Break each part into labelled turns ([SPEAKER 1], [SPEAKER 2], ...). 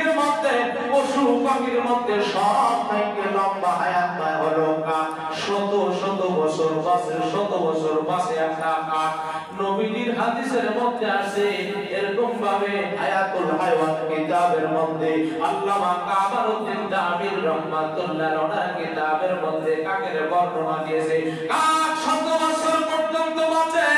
[SPEAKER 1] সৃষ্টির মধ্যে পশু পাখির মধ্যে সব থেকে লম্বা হায়াত পায় হলো কাক। শত শত বছর বাঁচে, শত বছর বাঁচে একটা কাক। নবীজির হাদিসের মধ্যে আছে এরকম ভাবে হায়াতুল হায়াওয়ান কিতাবের মধ্যে আল্লামা কামারউদ্দিন জামির রাহমাতুল্লাহ ওনার কিতাবের মধ্যে কাকের বর্ণনা দিয়েছে। কাক শত বছর পর্যন্ত বাঁচে।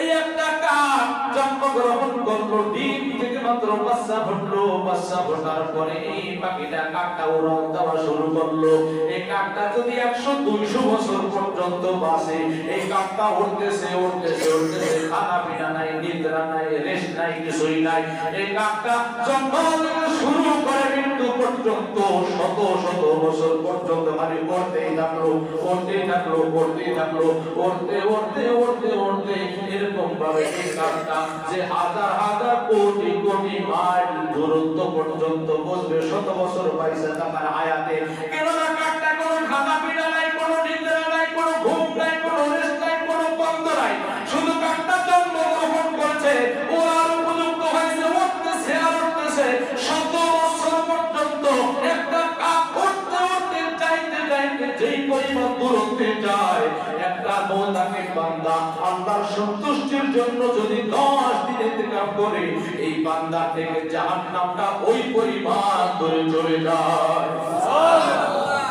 [SPEAKER 1] এই একটা কাক জন্মগ্রহণ করলো, ডিম থেকে মাত্র বাচ্চা ফুটলো, বাচ্চা ফোটার পরে এই পাখিটা কাকটা উড়াল দেওয়া শুরু করলো। এই কাকটা যদি 100-200 বছর পর্যন্ত বাঁচে, এই কাকটা উড়তেছে উড়তেছে উড়তেছে, খানা পিনা নাই, নিদ্রা নাই, রেস্ট নাই, কিছুই নাই। এই কাকটা জন্ম থেকে শুরু করে মৃত্যু পর্যন্ত শত শত বছর পর্যন্ত মানে উড়তেই থাকলো, উড়তেই থাকলো, উড়তেই থাকলো, উড়তে উড়তে উড়তে উড়তে এরকম ভাবে এই কাকটা যে হাজার হাজার কোটি কোটি মাইল দূরত্ব পর্যন্ত বসবে, শত বছর পাইছে তার হায়াতে। কেননা কাকটা কোনো খানা পিনা নাই, কোনো নিদ্রা নাই, কোনো ঘুম নাই, কোনো রেস্ট নাই, কোনো বন্ধ নাই। শুধু কাকটা জন্মগ্রহণ করছে, ওর উপযুক্ত হয়েছে, উঠতেছে আর উঠতেছে। শত বছর পর্যন্ত একটা কাক উঠতে উঠতে চাইতে চাইতে যেই পরিমাণ দূরত্বে যায়, একটা মোতাকিব বান্দা আল্লাহর সন্তুষ্টির জন্য যদি 10 দিন ইতিকাফ করে, এই বান্দা থেকে জাহান্নামটা ওই পরিমাণ দূরে চলে যায়। সুবহানাল্লাহ।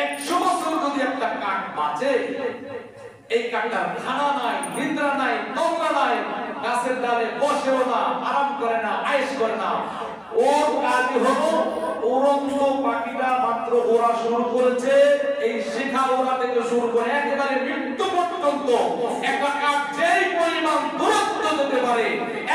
[SPEAKER 1] 100 বছর যদি একটা কাক বাঁচে, এই কাকটার খানা নাই, নিদ্রা নাই, দমা নাই, গাছের ডালে বসেও না, আরাম করে না, আয়েশ করে না। ওর কাজই হলো উড়ন্ত পাখিটা মাত্র ওরা শুরু করেছে, এই শিখা ওরা থেকে শুরু করে একেবারে মৃত্যু পর্যন্ত একটা কাক যেই পরিমাণ দূরত্ব যেতে পারে,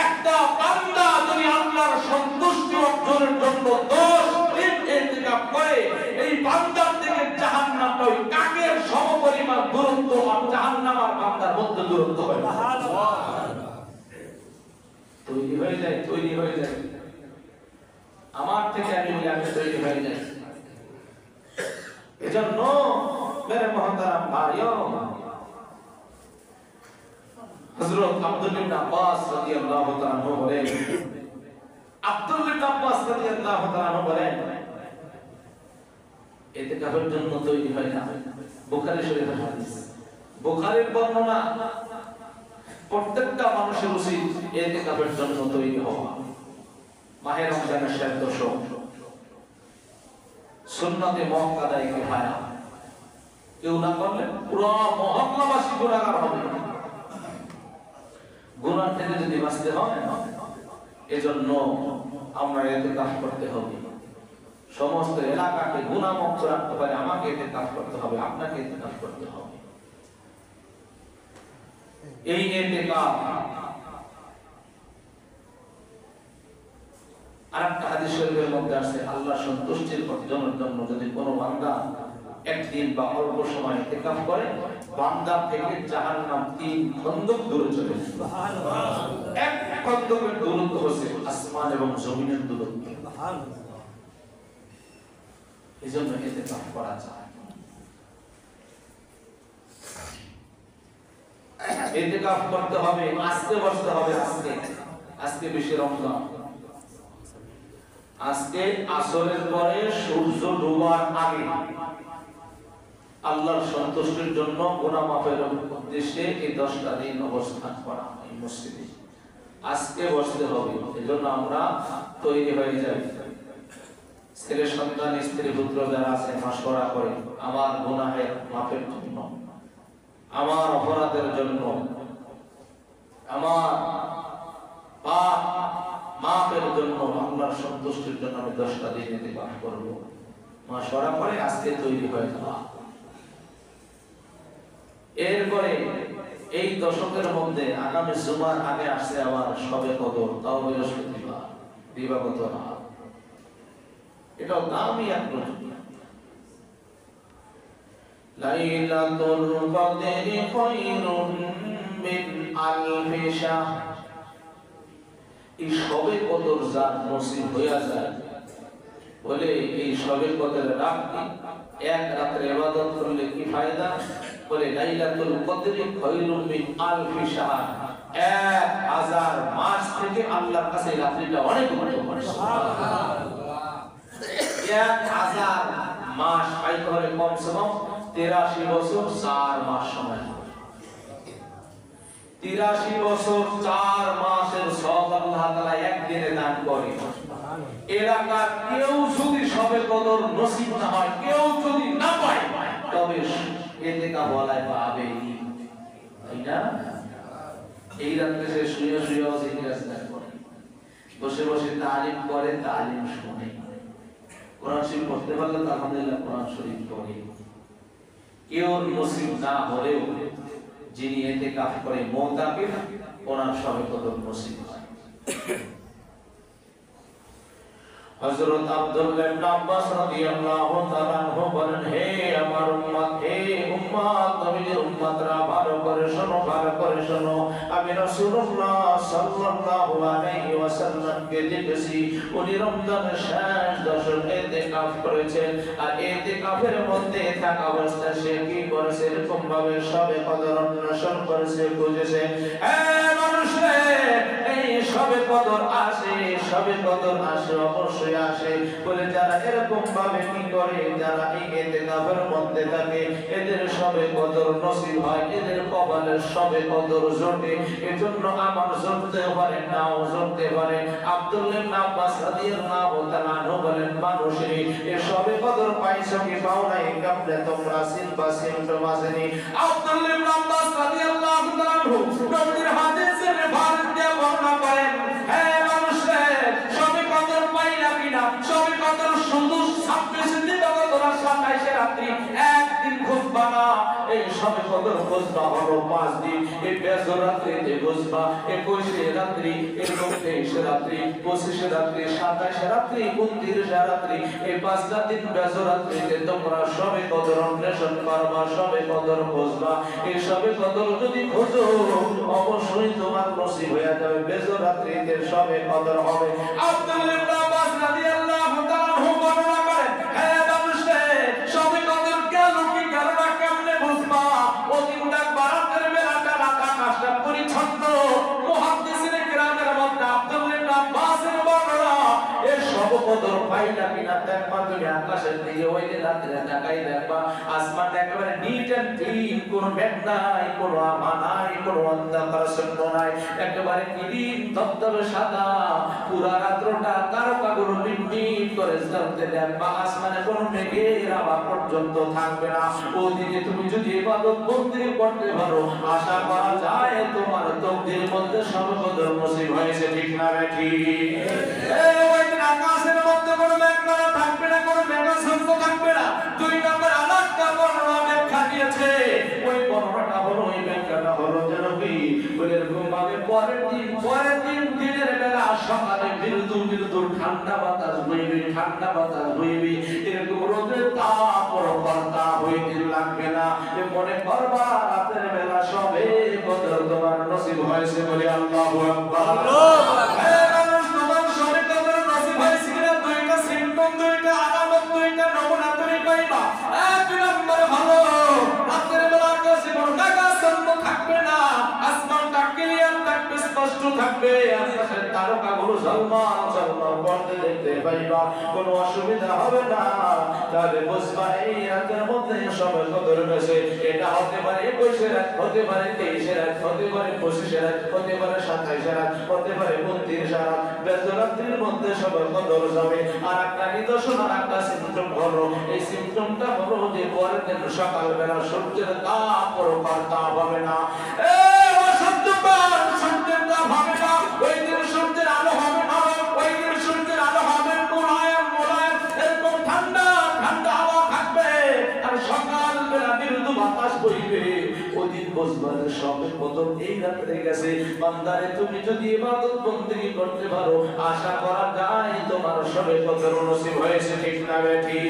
[SPEAKER 1] একটা বান্দা যদি আল্লাহর সন্তুষ্টি অর্জনের জন্য 10 দিন ইতিকাফ করে, এই বান্দার থেকে জাহান্নামটা ওই কাকের সমপরিমাণ দূরত্ব আর জাহান্নাম আর বান্দার মধ্যে দূরত্ব হয়। সুবহানাল্লাহ। তৈরি হয়ে যায়, তৈরি হয়ে যায়। আমার থেকে আমি তৈরি হয়ে যায়। এজন্য মেরে মহতারাম ভাইও, হযরত আব্দুল ইবনে আব্বাস রাদিয়াল্লাহু তাআলা বলেন, আব্দুল ইবনে আব্বাস রাদিয়াল্লাহু তাআলা বলেন, ইতিকাফের জন্য তৈরি হয় না। বুখারী শরীফের হাদিস, বুখারীর বর্ণনা, প্রত্যেকটা মানুষের উচিত ইতিকাফের জন্য তৈরি হওয়া। মাহে রমজানের শেষ দশক, সুন্নতে মুআক্কাদায়ে কিফায়া, কেউ না করলে পুরো মহল্লাবাসী গুনাহগার হবে। গুনাহ থেকে যদি বাঁচতে হয়, এজন্য আমরা ইতিকাফ করতে হবে। সমস্ত এলাকাকে গুনাহমুক্ত রাখতে পারে আমাকে ইতিকাফ করতে হবে, আপনাকে ইতিকাফ করতে হবে। এই ইতিকাফ আরেকটা হাদিস শরীফের মধ্যে আছে, আল্লাহ সন্তুষ্টির অর্জনের জন্য যদি কোনো বান্দা একদিন বা অল্প সময় ইতিকাফ করে, বান্দা থেকে জাহান্নাম 3 খন্দক দূরে চলে যায়। সুবহানাল্লাহ। এক খন্দকের দূরত্ব হচ্ছে আসমান এবং জমিনের দূরত্ব। সুবহানাল্লাহ। এজন্য ইতিকাফ করা যায়। ইতিকাফ করতে হবে, আজকে বসতে হবে। আজকে বেশি রমজান, আজকে আসরের পরে সূর্য ডোবার আগে আল্লাহর সন্তুষ্টির জন্য গুনাহ মাফের উদ্দেশ্যে এই 10টা দিন অবস্থান করা এই মসজিদে আজকে বসতে হবে। এজন্য আমরা তৈরি হয়ে যাই। ছেলে সন্তান, স্ত্রী পুত্র যারা আছে মাশওয়ারা করে, আমার গুনাহের মাফের জন্য, আমার অপরাধের জন্য, আমার পাপ মাফের জন্য, আল্লাহর সন্তুষ্টির জন্য আমি 10টা দিন ইতিকাফ করব। মাশওয়ারা করে আজকে তৈরি হয়ে যাওয়া। এরপরে এই দশকের মধ্যে আগামী জুমার আগে আসছে আবার শবে কদর, তাও বৃহস্পতিবার, দিবাগত রাত। এটাও দামি এক রজনী। লাইলাতুল কদরি খায়রুম মিন আলফি শাহর। এই শবে কদর যার নসিব হইয়া যায়, বলে এই শবে কদরের রাতটি এক রাতের ইবাদত করলে কি ফায়দা? বলে লাইলাতুল কদরি খায়রুম মিন আলফি শাহর, 1000 মাস আল্লাহর কাছে এই রাত্রিটা অনেক গুরুত্বপূর্ণ। সুবহানাল্লাহ। 1000 মাস পাইতে হলে কমসে কম 83 বছর 4 মাস সময়। 83 বছর 4 মাসের সওয়াব আল্লাহ তাআলা একদিনে দান করে। এলাকার কেউ যদি সবে কদর নসিব না হয়, কেউ যদি না পায়, তবে এতেকা বলায় পাবে, তাই না? এই রাতে সে শুয়ে শুয়ে জিকির আজকার করে, বসে বসে তালিম করে, তালিম শুনে, কোরআন শরীফ পড়তে পারলে তো আলহামদুলিল্লাহ কোরআন শরীফ পড়ে। কেউ নসিব না হলেও যিনি ইতিকাফ করে মুতাকিফ, ওনার সবে কদর নসিব হয়। হযরত আব্দুল্লাহ ইবনে আব্বাস রাদিয়াল্লাহু তাআলা আনহু বলেন, হে আমার উম্মত, হে উম্মত, নবীর উম্মতরা ভালো করে শোনো, ভালো করে শোনো। আমি রাসূলুল্লাহ সাল্লাল্লাহু আলাইহি ওয়াসাল্লামকে দেখেছি, উনি রমজানের শেষ 10 ইতিকাফ করেছেন। আর ইতিকাফের মধ্যে থাকা অবস্থায় সে কি করেছে? এরকম ভাবে সবে কদর অন্বেষণ করেছে, খুঁজেছে। হে মানুষের, এই সবে কদর আসে, সবে কদর আসে, অবশ্যই আসে বলে যারা এরকম ভাবে কি করে, যারা এই ইতিকাফের মধ্যে থাকে, এদের সবে কদর নসিব হয়, এদের কপালে সবে কদর জোটে। এজন্য আমার জোটতে পারে, নাও জোটতে পারে। আব্দুল্লাহ ইবনে আব্বাস রাদিয়াল্লাহু তাআলা আনহু বলেন, মানুষের এই সবে কদর পাইছো কি পাও নাই, কেমনে তোমরা সিলবা সিলটো মাসেনি। আব্দুল্লাহ ইবনে আব্বাস রাদিয়াল্লাহু তাআলা আনহু নবীর হাদিসের ভার দিয়ে বর্ণনা করেন, হে মানুষের, সবে কদর পাইলা কিনা? সবে কদর শুধু 26 দিন বা 27 রাত্রি একদিন খুঁজবা না, এই সবে কদর খুঁজবা হলো 5 দিন। এই বেজর রাত্রিতে খুঁজবা 21 রাত্রি, এরকম 23 রাত্রি, 25 রাত্রি, 27 রাত্রি, 29 রাত্রি, এই 5টা দিন বেজর রাত্রিতে তোমরা সবে কদর অন্বেষণ করবা, সবে কদর খুঁজবা। এই সবে কদর যদি খোঁজো, অবশ্যই তোমার নসিব হয়ে যাবে, বেজর রাত্রিতে সবে কদর হবে। আব্দুল্লাহ ইবনে আব্বাস রাদিয়াল্লাহু তাআলা আনহু বর্ণনা করেন, হে মানুষের, সবে কদর গেল কি গেল না, কেমনে বুঝবা? অতিগুণা বারাতের বেলাটা আকাশটা পরিচ্ছন্ন। মুহাদ্দিসিনে কিরামের মধ্যে আব্দুল্লাহ ইবনে আব্বাসের বর্ণনা, এই সবে কদর পাইলা কিনা দেখবা, তুমি আকাশের দিকে ওই দিন রাতে তাকাই দেখবা, আসমানটা একেবারে নিট এন্ড ক্লিন, কোনো মেঘ নাই, কোনো আভা নাই, কোনো অন্ধকার শূন্য নাই, একেবারে ক্লিন ধবধবে সাদা। পুরা রাত্রটা তারকাগুলো মিটমিট করে জ্বলতে দেখবা, আসমানে কোনো মেঘের আভা পর্যন্ত থাকবে না। ওদিকে তুমি যদি ইবাদত বন্দেগি করতে পারো, আশা করা যায় তোমার তকদীর মধ্যে সবে কদর নসিব হয়েছে, ঠিক না বেঠি? এই ওই দিন আকাশের মধ্যে কোনো মেঘ থাকবে না, কোনো মেঘাচ্ছন্ন থাকবে না। 2 নম্বর আলাদা বর্ণনা ব্যাখ্যা দিয়েছে, ওই বর্ণনাটা হলো, ওই ব্যাখ্যাটা হলো যেন কি এরকম ভাবে পরের দিন দিনের বেলা সকালে মৃদু মৃদু ঠান্ডা বাতাস বইবে, ঠান্ডা বাতাস বইবে, এরকম রোদের তাপ পরপরতা হইতে লাগবে না। মনে করবা রাতের বেলা সবে কদর তোমার নসিব হয়েছে, বলে আল্লাহু আকবার। তোমার সবে কদর নসিব হয়েছে কিনা, 2টা সিম্পটম, 2টা আলামত, 2টা নমুনা তুমি পাইবা। 1 নম্বর হলো, রাতের বেলা আকাশে কোনো মেঘাচ্ছন্ন থাকবে না, আসমানটা ক্লিয়ার থাকবে, স্পষ্ট থাকবে, আকাশের তারকাগুলো ঝলমল ঝলমল করতে দেখতে পাইবা, কোনো অসুবিধা হবে না। তাহলে বুঝবা এই রাতের মধ্যে সবে কদর হয়েছে। এটা হতে পারে 21 রাত, হতে পারে 23 রাত, হতে পারে 25 রাত, হতে পারে 27 রাত, হতে পারে 29 রাত, বেজর রাত্রির মধ্যে সবে কদর যাবে। আর একটা নিদর্শন, আর একটা সিম্পটম হলো, এই সিম্পটমটা হলো যে পরের দিন সকালবেলা সূর্যের তাপ পরপর তাপ হবে না। সূর্যের তাপ হবে না, ওই দিন সূর্যের আলো হবে না, ওই দিন সূর্যের আলো হবে মোলায়েম মোলায়েম, এরকম ঠান্ডা ঠান্ডা হাওয়া থাকবে, আর সকালবেলা মৃদু বাতাস বইবে। ওদিন বুঝবার সবে কদর এই রাত্রে গেছে। বান্দারে, তুমি যদি ইবাদত বন্দেগি করতে পারো, আশা করা যায় তোমার সবে কদর নসিব হয়েছে, ঠিক না বেঠি?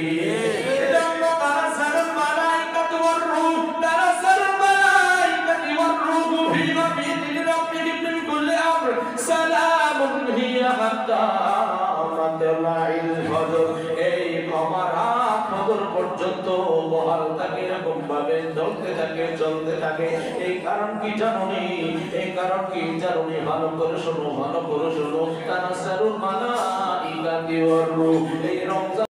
[SPEAKER 1] এজন্য তানাজ্জালুল মালাইকাতু ওয়ার রূহ, তানাজ্জালুল মালাইকাতু ওয়ার রূহ ফিমা বিইذن রাব্বিহিম মিন কুল্লি আমর, সালামুন হিয়া হাত্তা মাতলাইল ফজর। এই কমারা ফজর পর্যন্ত বহাল থাকে, এরকম ভাবে চলতে থাকে, চলতে থাকে। এই কারণ কি জানোনি? এই কারণ কি জানোনি? ভালো করে শোনো, ভালো করে শোনো। তানাসারুল মালাইকাতি ওয়ার রূহ। এই রমজান